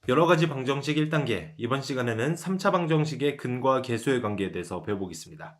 여러가지 방정식 1단계, 이번 시간에는 3차 방정식의 근과 계수의 관계에 대해서 배워보겠습니다.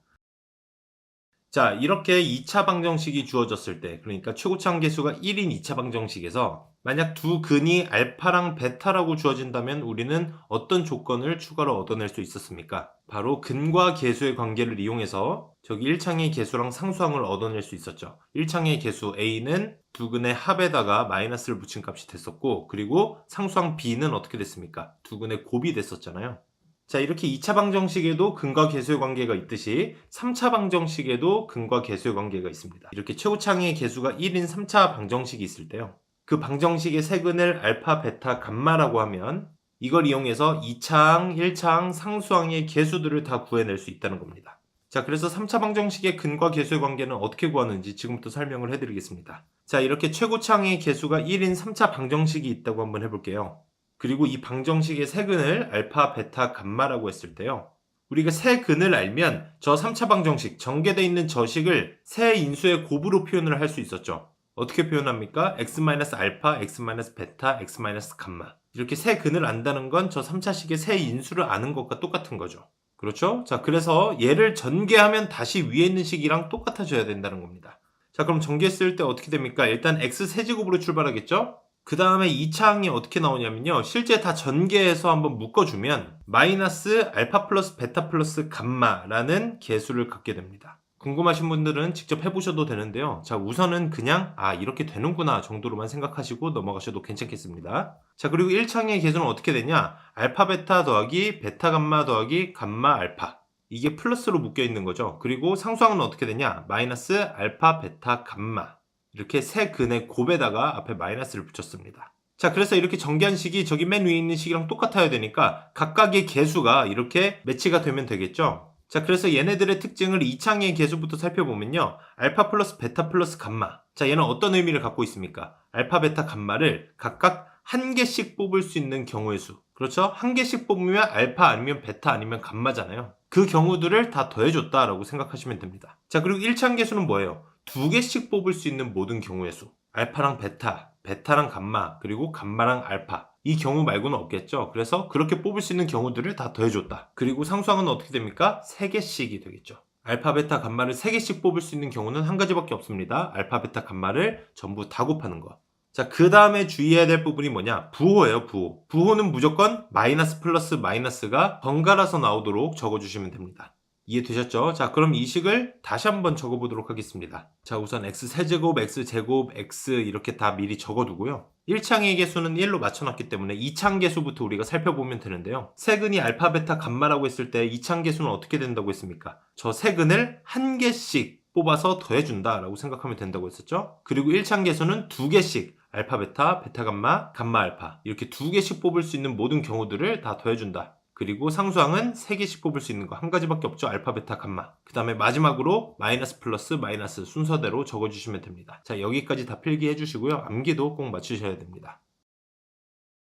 자, 이렇게 2차 방정식이 주어졌을 때, 그러니까 최고차항 계수가 1인 2차 방정식에서 만약 두 근이 알파랑 베타라고 주어진다면 우리는 어떤 조건을 추가로 얻어낼 수 있었습니까? 바로 근과 계수의 관계를 이용해서 저기 1창의 계수랑 상수항을 얻어낼 수 있었죠. 1창의 계수 A는 두 근의 합에다가 마이너스를 붙인 값이 됐었고, 그리고 상수항 B는 어떻게 됐습니까? 두 근의 곱이 됐었잖아요. 자, 이렇게 2차 방정식에도 근과 계수의 관계가 있듯이 3차 방정식에도 근과 계수의 관계가 있습니다. 이렇게 최고차항의 계수가 1인 3차 방정식이 있을 때요. 그 방정식의 세근을 알파, 베타, 감마라고 하면 이걸 이용해서 2차항, 1차항, 상수항의 계수들을 다 구해낼 수 있다는 겁니다. 자, 그래서 3차 방정식의 근과 계수의 관계는 어떻게 구하는지 지금부터 설명을 해드리겠습니다. 자, 이렇게 최고차항의 계수가 1인 3차 방정식이 있다고 한번 해볼게요. 그리고 이 방정식의 세근을 알파, 베타, 감마라고 했을 때요. 우리가 세근을 알면 저 3차 방정식, 전개되어 있는 저식을 세 인수의 곱으로 표현을 할 수 있었죠. 어떻게 표현합니까? x-알파, x-베타, x-감마. 이렇게 세 근을 안다는 건 저 3차식의 세 인수를 아는 것과 똑같은 거죠. 그렇죠? 자, 그래서 얘를 전개하면 다시 위에 있는 식이랑 똑같아져야 된다는 겁니다. 자, 그럼 전개했을 때 어떻게 됩니까? 일단 x세제곱으로 출발하겠죠? 그 다음에 2차항이 어떻게 나오냐면요. 실제 다 전개해서 한번 묶어주면 마이너스 알파 플러스 베타 플러스 감마라는 계수를 갖게 됩니다. 궁금하신 분들은 직접 해보셔도 되는데요. 자, 우선은 그냥 이렇게 되는구나 정도로만 생각하시고 넘어가셔도 괜찮겠습니다. 자, 그리고 1창의 계수는 어떻게 되냐? 알파 베타 더하기 베타 감마 더하기 감마 알파. 이게 플러스로 묶여 있는 거죠. 그리고 상수항은 어떻게 되냐? 마이너스 알파 베타 감마. 이렇게 세 근의 곱에다가 앞에 마이너스를 붙였습니다. 자, 그래서 이렇게 전개한 식이 저기 맨 위에 있는 식이랑 똑같아야 되니까 각각의 계수가 이렇게 매치가 되면 되겠죠. 자, 그래서 얘네들의 특징을 2창의 계수부터 살펴보면요. 알파 플러스 베타 플러스 감마. 자, 얘는 어떤 의미를 갖고 있습니까? 알파, 베타, 감마를 각각 한 개씩 뽑을 수 있는 경우의 수. 그렇죠? 한 개씩 뽑으면 알파 아니면 베타 아니면 감마잖아요. 그 경우들을 다 더해줬다라고 생각하시면 됩니다. 자, 그리고 1창 계수는 뭐예요? 두 개씩 뽑을 수 있는 모든 경우의 수. 알파랑 베타, 베타랑 감마, 그리고 감마랑 알파. 이 경우 말고는 없겠죠. 그래서 그렇게 뽑을 수 있는 경우들을 다 더해줬다. 그리고 상수항은 어떻게 됩니까? 3개씩이 되겠죠. 알파, 베타, 감마를 3개씩 뽑을 수 있는 경우는 한 가지밖에 없습니다. 알파, 베타, 감마를 전부 다 곱하는 거. 자, 그 다음에 주의해야 될 부분이 뭐냐? 부호예요, 부호. 부호는 무조건 마이너스 플러스 마이너스가 번갈아서 나오도록 적어주시면 됩니다. 이해되셨죠? 자, 그럼 이 식을 다시 한번 적어보도록 하겠습니다. 자, 우선 x세제곱, x제곱, x 이렇게 다 미리 적어두고요. 1창의 개수는 1로 맞춰놨기 때문에 2창 개수부터 우리가 살펴보면 되는데요. 세근이 알파, 베타, 감마라고 했을 때 2창 개수는 어떻게 된다고 했습니까? 저 세근을 한 개씩 뽑아서 더해준다 라고 생각하면 된다고 했었죠. 그리고 1창 개수는 2개씩 알파, 베타, 베타, 감마, 감마, 알파 이렇게 2개씩 뽑을 수 있는 모든 경우들을 다 더해준다. 그리고 상수항은 3개씩 뽑을 수 있는 거 한 가지밖에 없죠. 알파, 베타, 감마. 그 다음에 마지막으로 마이너스 플러스 마이너스 순서대로 적어주시면 됩니다. 자, 여기까지 다 필기해 주시고요. 암기도 꼭 맞추셔야 됩니다.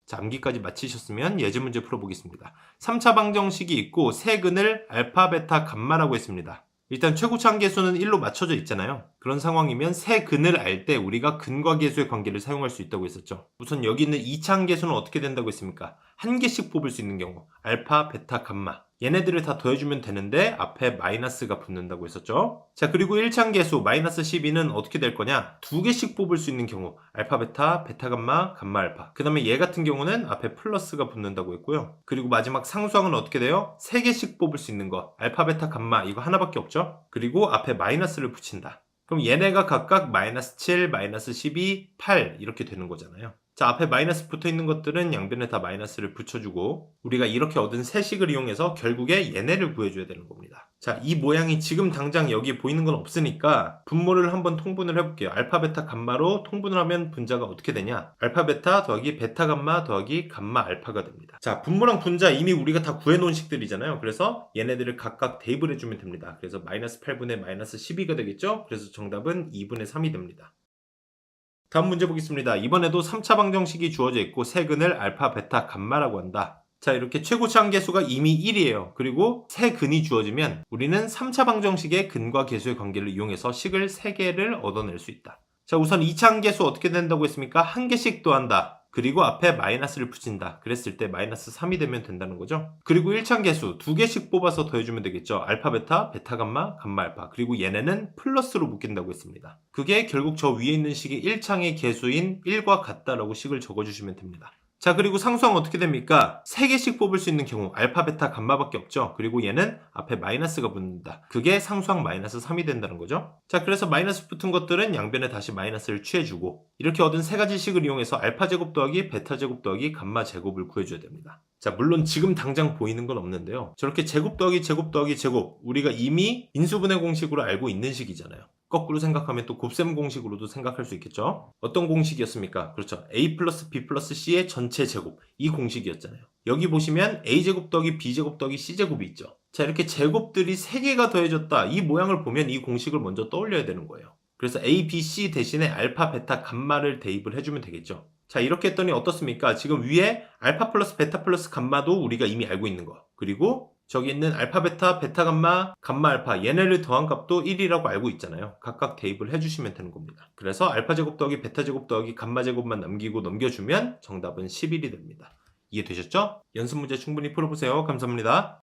자, 암기까지 마치셨으면 예제 문제 풀어보겠습니다. 3차 방정식이 있고 세근을 알파, 베타, 감마라고 했습니다. 일단 최고차항 계수는 1로 맞춰져 있잖아요. 그런 상황이면 세 근을 알 때 우리가 근과 계수의 관계를 사용할 수 있다고 했었죠. 우선 여기 있는 2차항 계수는 어떻게 된다고 했습니까? 한 개씩 뽑을 수 있는 경우 알파, 베타, 감마 얘네들을 다 더해주면 되는데 앞에 마이너스가 붙는다고 했었죠. 자, 그리고 1차항 계수 마이너스 12는 어떻게 될 거냐? 2개씩 뽑을 수 있는 경우 알파, 베타, 베타, 감마, 감마, 알파 그 다음에 얘 같은 경우는 앞에 플러스가 붙는다고 했고요. 그리고 마지막 상수항은 어떻게 돼요? 3개씩 뽑을 수 있는 거 알파, 베타, 감마 이거 하나밖에 없죠. 그리고 앞에 마이너스를 붙인다. 그럼 얘네가 각각 마이너스 7, 마이너스 12, 8 이렇게 되는 거잖아요. 자, 앞에 마이너스 붙어 있는 것들은 양변에 다 마이너스를 붙여주고 우리가 이렇게 얻은 세식을 이용해서 결국에 얘네를 구해줘야 되는 겁니다. 자, 이 모양이 지금 당장 여기에 보이는 건 없으니까 분모를 한번 통분을 해볼게요. 알파, 베타, 감마로 통분을 하면 분자가 어떻게 되냐? 알파, 베타 더하기 베타, 감마 더하기 감마, 알파가 됩니다. 자, 분모랑 분자 이미 우리가 다 구해놓은 식들이잖아요. 그래서 얘네들을 각각 대입을 해주면 됩니다. 그래서 마이너스 8분의 마이너스 12가 되겠죠? 그래서 정답은 2분의 3이 됩니다. 다음 문제 보겠습니다. 이번에도 3차 방정식이 주어져 있고 세근을 알파, 베타, 감마라고 한다. 자, 이렇게 최고차항 계수가 이미 1이에요. 그리고 세 근이 주어지면 우리는 3차 방정식의 근과 계수의 관계를 이용해서 식을 3개를 얻어낼 수 있다. 자, 우선 2차항 계수 어떻게 된다고 했습니까? 한 개씩 더한다. 그리고 앞에 마이너스를 붙인다. 그랬을 때 마이너스 3이 되면 된다는 거죠. 그리고 1창 계수 2개씩 뽑아서 더해주면 되겠죠. 알파 베타, 베타 감마, 감마 알파. 그리고 얘네는 플러스로 묶인다고 했습니다. 그게 결국 저 위에 있는 식의 1창의 계수인 1과 같다라고 식을 적어주시면 됩니다. 자, 그리고 상수항 어떻게 됩니까? 3개씩 뽑을 수 있는 경우 알파, 베타, 감마밖에 없죠. 그리고 얘는 앞에 마이너스가 붙는다. 그게 상수항 마이너스 3이 된다는 거죠. 자, 그래서 마이너스 붙은 것들은 양변에 다시 마이너스를 취해주고 이렇게 얻은 3가지 식을 이용해서 알파 제곱 더하기 베타 제곱 더하기 감마 제곱을 구해줘야 됩니다. 자, 물론 지금 당장 보이는 건 없는데요. 저렇게 제곱 더하기 제곱 더하기 제곱 우리가 이미 인수분해 공식으로 알고 있는 식이잖아요. 거꾸로 생각하면 또 곱셈 공식으로도 생각할 수 있겠죠. 어떤 공식이었습니까? 그렇죠. a 플러스 b 플러스 c의 전체 제곱, 이 공식이었잖아요. 여기 보시면 a제곱 더하기 b제곱 더하기 c제곱이 있죠. 자, 이렇게 제곱들이 3개가 더해졌다. 이 모양을 보면 이 공식을 먼저 떠올려야 되는 거예요. 그래서 a, b, c 대신에 알파, 베타, 감마를 대입을 해주면 되겠죠. 자, 이렇게 했더니 어떻습니까? 지금 위에 알파 플러스 베타 플러스 감마도 우리가 이미 알고 있는 거. 그리고 저기 있는 알파 베타, 베타 감마, 감마 알파 얘네를 더한 값도 1이라고 알고 있잖아요. 각각 대입을 해주시면 되는 겁니다. 그래서 알파 제곱 더하기 베타 제곱 더하기 감마 제곱만 남기고 넘겨주면 정답은 11이 됩니다. 이해되셨죠? 연습 문제 충분히 풀어보세요. 감사합니다.